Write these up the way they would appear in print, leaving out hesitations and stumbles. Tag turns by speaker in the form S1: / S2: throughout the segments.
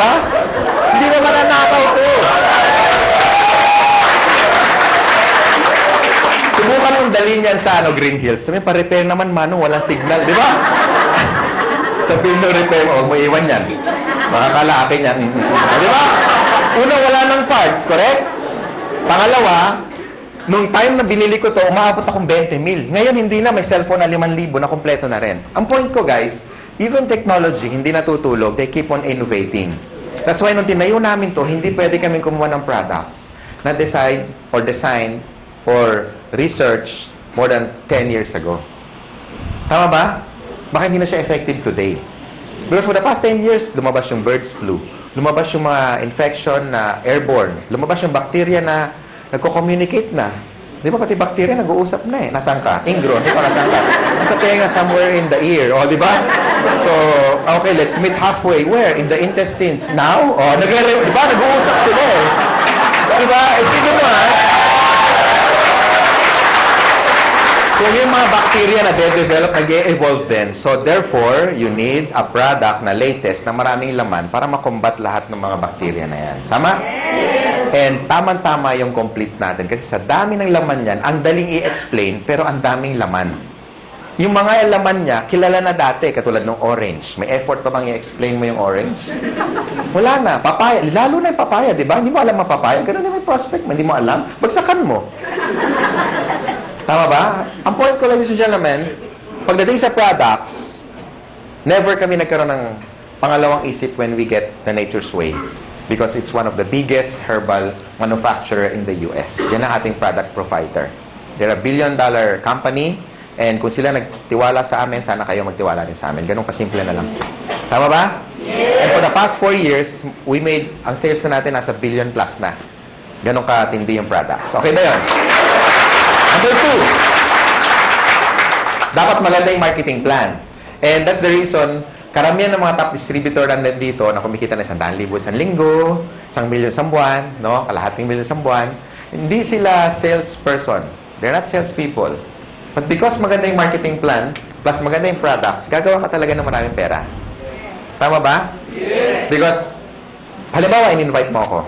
S1: ba? Hindi na mananakaw to. Subukan mong dalhin yan sa Green Hills. Sabi, pa-repair naman, Manong, walang signal, di ba? Sabihin mo, repair mo, huwag mo iwan yan. Makakala akin yan. Di ba? Una, wala ng parts, correct? Pangalawa, nung time na binili ko to, umaabot akong 20 mil. Ngayon, hindi na. May cellphone na 5,000 na kompleto na rin. Ang point ko, guys, even technology, hindi natutulog. They keep on innovating. That's why nung tinayo namin to, hindi pwede kami kumuha ng products na decide or design or research more than 10 years ago. Tama ba? Baka hindi na siya effective today. Because for the past 10 years, lumabas yung bird's flu. Lumabas yung mga infection na airborne. Lumabas yung bacteria na nagko-communicate na. Di ba pati bacteria nag-uusap na eh. Nasaan ka? Ingro. Di ba nasaan ka? Nasa tenga somewhere in the ear. O, di ba? So, okay, let's meet halfway. Where? In the intestines. Now? O, di ba? Nag-uusap sila eh. Di ba? Sige mo ha? So, yung mga bacteria na de-develop, nag-e-evolve din. So, therefore, you need a product na latest na maraming laman para makombat lahat ng mga bacteria na yan. Tama? And tama-tama yung complete natin. Kasi sa dami ng laman yan, ang daling i-explain, pero ang daming laman. Yung mga laman niya, kilala na dati, katulad ng orange. May effort pa bang i-explain mo yung orange? Wala na. Papaya. Lalo na yung papaya, di ba? Hindi mo alam ang papaya. Ganun na may prospect mo. Hindi mo alam. Bagsakan mo. Tama ba? Ang point ko, ladies and gentlemen, pagdating sa products, never kami nagkaroon ng pangalawang isip when we get the Nature's Way. Because it's one of the biggest herbal manufacturer in the US. Yan ang ating product provider. They're a billion-dollar company, and kung sila nagtiwala sa amin, sana kayo magtiwala din sa amin. Ganun kasimple na lang. Tama ba? Yes. And for the past 4 years, we made, ang sales na natin nasa billion plus na. Ganun katindi yung products. Okay ba yun? Number 2, dapat maganda yung marketing plan. And that's the reason, karamihan ng mga top distributor na dito na kumikita na 100,000 isang linggo, 1,000,000 isang buwan, no? Kalahating milyon isang buwan, hindi sila salesperson. They're not salespeople. But because maganda yung marketing plan, plus maganda yung products, gagawa ka talaga ng maraming pera. Tama ba? Yes. Because, halimbawa, in-invite mo ako.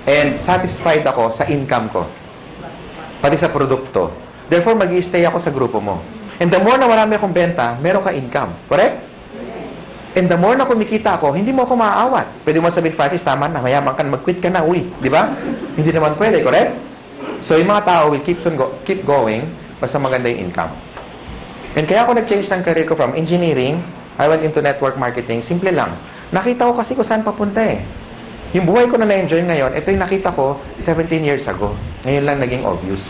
S1: And satisfied ako sa income ko. Pati sa produkto. Therefore, mag-i-stay ako sa grupo mo. And the more na marami akong benta, meron ka income. Correct? And the more na kumikita ako, hindi mo ako maaawat. Pwede mo sabihin, Francis, tama na, mayaman ka, mag-quit ka na, uy. Di ba? Hindi naman pwede, correct? So, yung mga tao will keep going basta maganda yung income. And kaya ako nag-change ng career ko from engineering, I went into network marketing, simple lang. Nakita ko kasi kung saan papunta eh. Yung buhay ko na na-enjoy ngayon, ito yung nakita ko 17 years ago. Ngayon lang naging obvious.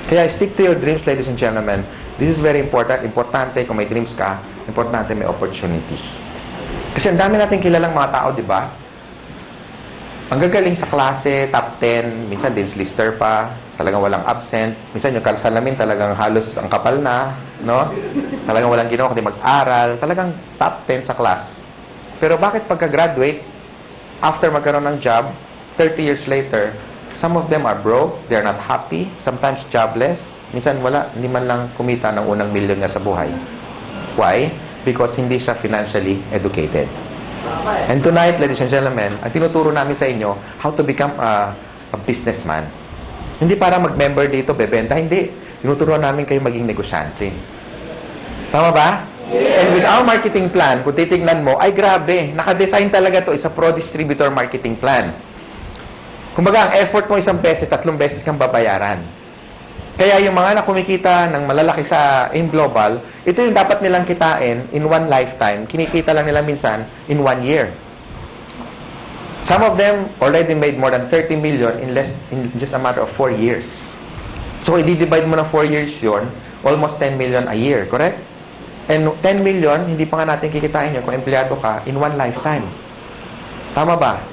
S1: Kaya stick to your dreams, ladies and gentlemen. This is very important. Importante kung may dreams ka, importante may opportunities. Kasi ang dami natin kilalang mga tao, di ba? Ang gagaling sa klase, top 10, minsan din lister pa, talagang walang absent. Minsan yung salamin talagang halos ang kapal na, no? Talagang walang ginawa kundi mag-aral. Talagang top 10 sa class. Pero bakit pagka-graduate, after magkaroon ng job, 30 years later, some of them are broke, they're not happy, sometimes jobless, minsan wala, hindi man lang kumita ng unang milyon niya sa buhay. Why? Because hindi siya financially educated. And tonight, ladies and gentlemen, ang tinuturo namin sa inyo, how to become a businessman. Hindi para mag-member dito, bebenta, hindi. Tinuturo namin kayo maging negosyante. Tama ba? And with our marketing plan, kung titignan mo, ay grabe, nakadesign talaga to isa pro-distributor marketing plan. Kumbaga, ang effort mo 1 beses, 3 beses kang babayaran. Kaya yung mga na kumikita ng malalaki in global, ito yung dapat nilang kitain in one lifetime. Kinikita lang nila minsan in 1 year. Some of them already made more than 30 million in just a matter of 4 years. So, i-divide mo ng 4 years yun, almost 10 million a year, correct? And 10 million, hindi pa nga natin kikitain yun kung empleyado ka in one lifetime. Tama ba?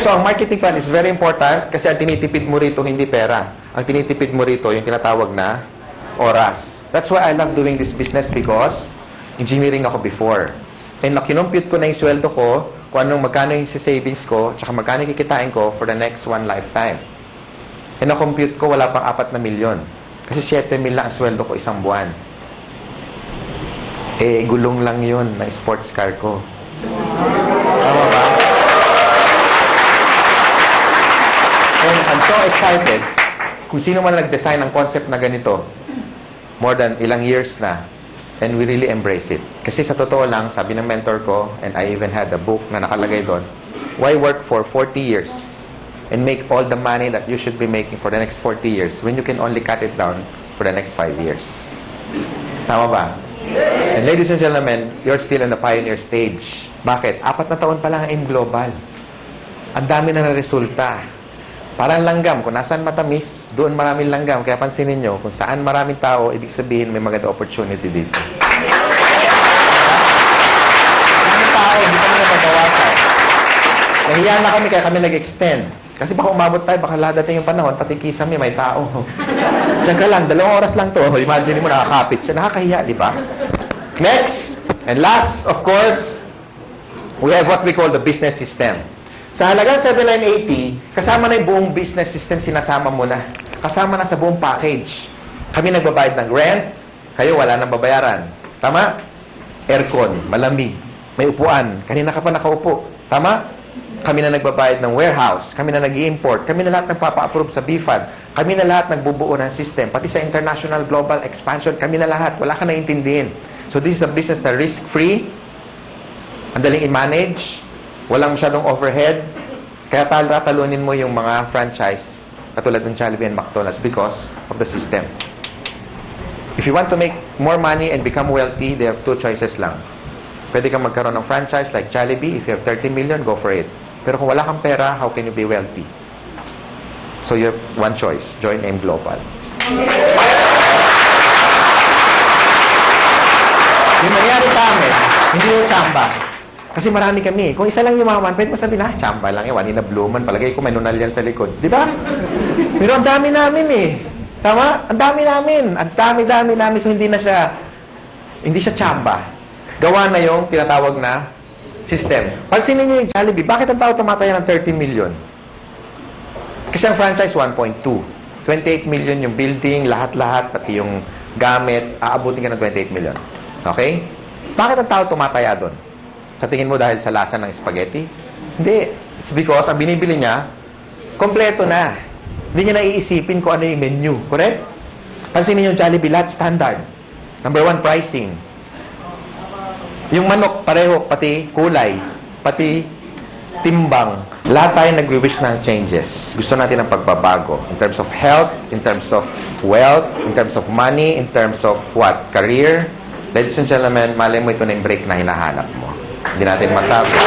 S1: So, ang marketing plan is very important kasi ang tinitipid mo rito hindi pera. Ang tinitipid mo rito yung tinatawag na oras. That's why I love doing this business because engineering ako before. And nakinumpute ko na yung sweldo ko, kung anong magkano yung savings ko, tsaka magkano yung kikitain ko for the next one lifetime. And na-compute ko, wala pang 4 na milyon. Kasi 7 mil lang ang sweldo ko isang buwan. Eh, gulong lang yun na sports car ko. Tama ba? so excited. Kung sino man nag-design ng concept na ganito, more than ilang years na, and we really embrace it. Kasi sa totoo lang, sabi ng mentor ko, and I even had a book na nakalagay doon, why work for 40 years and make all the money that you should be making for the next 40 years when you can only cut it down for the next 5 years? Tama ba? And ladies and gentlemen, you're still in the pioneer stage. Bakit? 4 na taon pa lang ang AIM Global. Ang dami na resulta. Parang langgam. Kung nasaan matamis, doon maraming langgam. Kaya pansinin nyo, kung saan maraming tao, ibig sabihin may maganda opportunity dito. Maraming tao, hindi kami napabawasan. Nahiya na kami, kaya kami nag-extend. Kasi baka umabot tayo, baka ladating yung panahon, pati kisame, may tao. Diyan ka lang, 2 oras lang to. Imagine mo, nakakapit siya. Nakakahiya, di ba? Next, and last, of course, we have what we call the business system. Sa halagang 7,980, kasama na yung buong business system, sinasama mo na. Kasama na sa buong package. Kami nagbabayad ng rent, kayo wala nang babayaran. Tama? Aircon, malamig, may upuan, kanina ka pa nakaupo. Tama? Kami na nagbabayad ng warehouse, kami na nag-i-import, kami na lahat nagpapa-approve sa BFAD, kami na lahat nagbubuo ng system, pati sa international global expansion, kami na lahat, wala ka naiintindihin. So this is a business na risk-free, ang daling i-manage, walang masyadong overhead, kaya talunin mo yung mga franchise, katulad ng Jollibee and McDonald's because of the system. If you want to make more money and become wealthy, they have 2 choices lang. Pwede kang magkaroon ng franchise like Jollibee. If you have 30 million, go for it. Pero kung wala kang pera, how can you be wealthy? So you have one choice. Join AIM Global. Yung nangyari sa amin, hindi yung tsamba. Kasi marami kami. Kung isa lang yumaman, pwede mo sabihin, tsamba lang yan. Wani na bluman. Palagay ko may nunal yan sa likod. Di ba? Pero ang dami namin eh. Tama? Ang dami namin. Ang dami namin. So hindi siya tsamba. Gawa na yung tinatawag na system. Pansinin niyo yung Jollibee, bakit ang tao tumataya ng 30 million? Kasi ang franchise, 1.2. 28 million yung building, lahat-lahat, pati yung gamit, aabutin ka ng 28 million. Okay? Bakit ang tao tumataya doon? Sa tingin mo dahil sa lasa ng spaghetti? Hindi. It's because ang binibili niya, kompleto na. Hindi niya naiisipin kung ano yung menu. Correct? Pansinin niyo yung Jollibee, lahat standard. Number 1, pricing. Yung manok, pareho, pati kulay, pati timbang. Lahat tayo nag-wish ng changes. Gusto natin ng pagbabago. In terms of health, in terms of wealth, in terms of money, in terms of what? Career. Ladies and gentlemen, malay mo ito na yung break na hinahanap mo. Hindi natin masabi.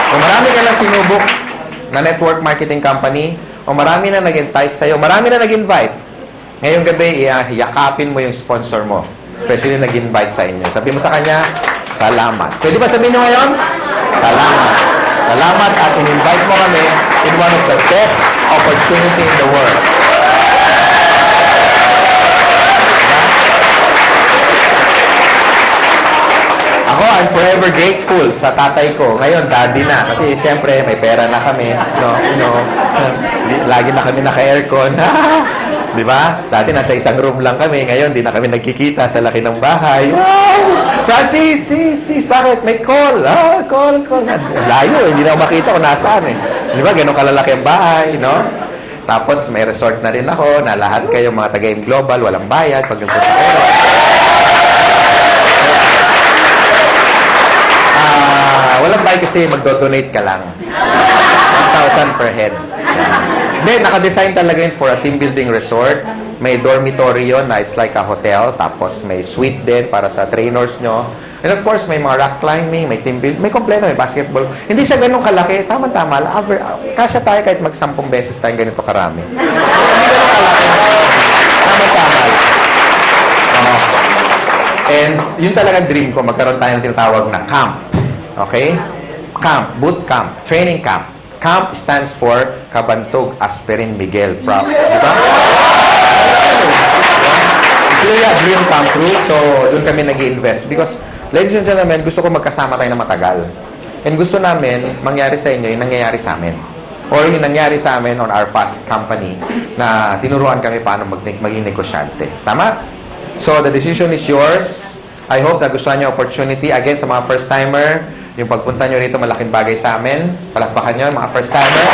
S1: Kung marami ka lang sinubok na network marketing company, o marami na nag-entice sa'yo, marami na nag-invite, ngayong gabi, yakapin mo yung sponsor mo. Especially nag-invite sa inyo. Sabi mo sa kanya, salamat. Pwede ba sabihin nyo ngayon? Salamat. Salamat at in-invite mo kami in one of the best opportunity in the world. Ako, I'm forever grateful sa tatay ko. Ngayon, daddy na. Kasi siyempre, may pera na kami. Lagi na kami naka-aircon. Di ba? Dati nasa isang room lang kami. Ngayon, di na kami nagkikita sa laki ng bahay. Wow! Francis, bakit? May call. Call. Layo, hindi na ako makita kung nasaan eh. Di ba? Ganun kalalaki ang bahay, no? Tapos, may resort na rin ako na lahat kayo, mga taga-AIM Global, walang bayad pag nagpunta kayo. Walang bayad kasi magdo-donate ka lang. 1,000 per head. Then, naka-design talaga yun for a team building resort. May dormitory yun na it's like a hotel. Tapos may suite din para sa trainers nyo. And of course, may mga rock climbing, may team building, may kompleto, may basketball. Hindi siya ganun kalaki. Tama-tama. Kasya tayo kahit mag-10 beses tayong ganito karami. Hindi ganun kalaki. Tama-tama. And yun talaga dream ko. Magkaroon tayo ng tinatawag na camp. Okay? Camp. Boot camp. Training camp. CAMP stands for Kabantog Aspirin Miguel Prop. Diba? Actually, dream come true. So, doon kami nag-i-invest. Because, ladies and gentlemen, gusto ko magkasama tayo na matagal. And gusto namin, mangyari sa inyo yung nangyayari sa amin. Or yung nangyari sa amin on our past company na tinuruan kami paano maging negosyante. Tama? So, the decision is yours. I hope na gusto niyo opportunity. Again, sa mga first-timer, Yung pagpunta nyo rito, malaking bagay sa amin. Palakpakan nyo, mga first timer.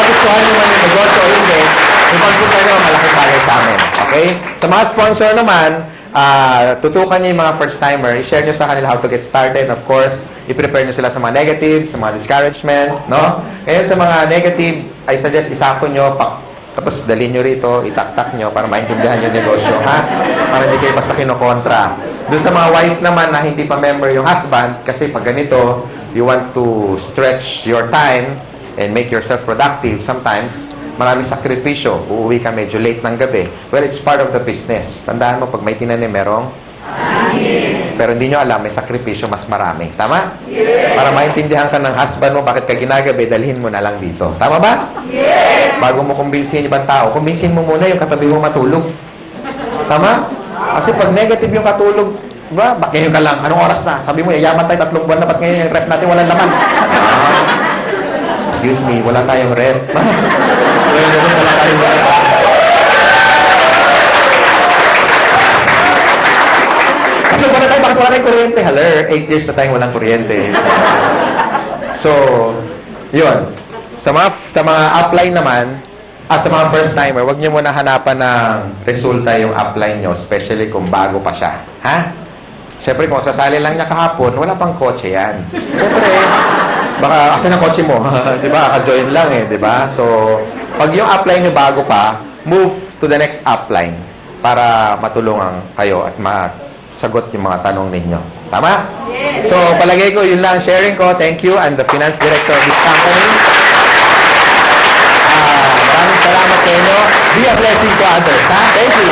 S1: Gustuhan nyo man yung negosyo o hindi, yung pagpunta nyo, malaking bagay sa amin. Okay? Sa mga sponsor naman, tutukan nyo yung mga first timer, i-share nyo sa kanila how to get started. Of course, i-prepare nyo sila sa mga negative, sa mga discouragement, no? Ngayon sa mga negative, I suggest isapon nyo, tapos dalhin nyo rito, itaktak nyo para maintindihan yung negosyo, ha? Para hindi kayo basta kinokontra. Doon sa mga wife naman na hindi pa member yung husband, kasi pag ganito, you want to stretch your time and make yourself productive. Sometimes, maraming sakripisyo. Uuwi ka medyo late ng gabi. Well, it's part of the business. Tandaan mo, pag may tinanim, merong pero hindi nyo alam, may sakripisyo mas marami. Tama? Yes. Para maintindihan ka ng husband mo, bakit ka ginagabi, dalhin mo na lang dito. Tama ba? Yes. Bago mo kumbinsin ibang tao, kumbinsin mo muna yung katabi mo matulog. Tama? Kasi pag negative yung katulog, ba, bakit ngayon ka lang? Anong oras na? Sabi mo, yayaman tayo 3 buwan na, ba't ngayon yung rep natin walang laman? Excuse me, wala tayong rep. Wala tayong rep. So, bakit wala tayong kuryente? Haler, 8 years na tayong walang kuryente. So, yun. Sa mga upline naman, sa mga first timer, huwag niyo muna hanapan ng resulta yung upline nyo, especially kung bago pa siya. Ha? Siyempre, kung sasali lang niya kahapon, wala pang kotse yan. Siyempre, baka, kasi na kotse mo, di ba? Ka-join lang eh, di ba? So, pag yung upline nyo bago pa, move to the next upline para matulungan kayo at sagot yung mga tanong ninyo. Tama? Yes. So, palagay ko, yun lang sharing ko. Thank you. I'm the finance director of this company. Maraming salamat sa inyo. Be a blessing to others. Ha? Thank you.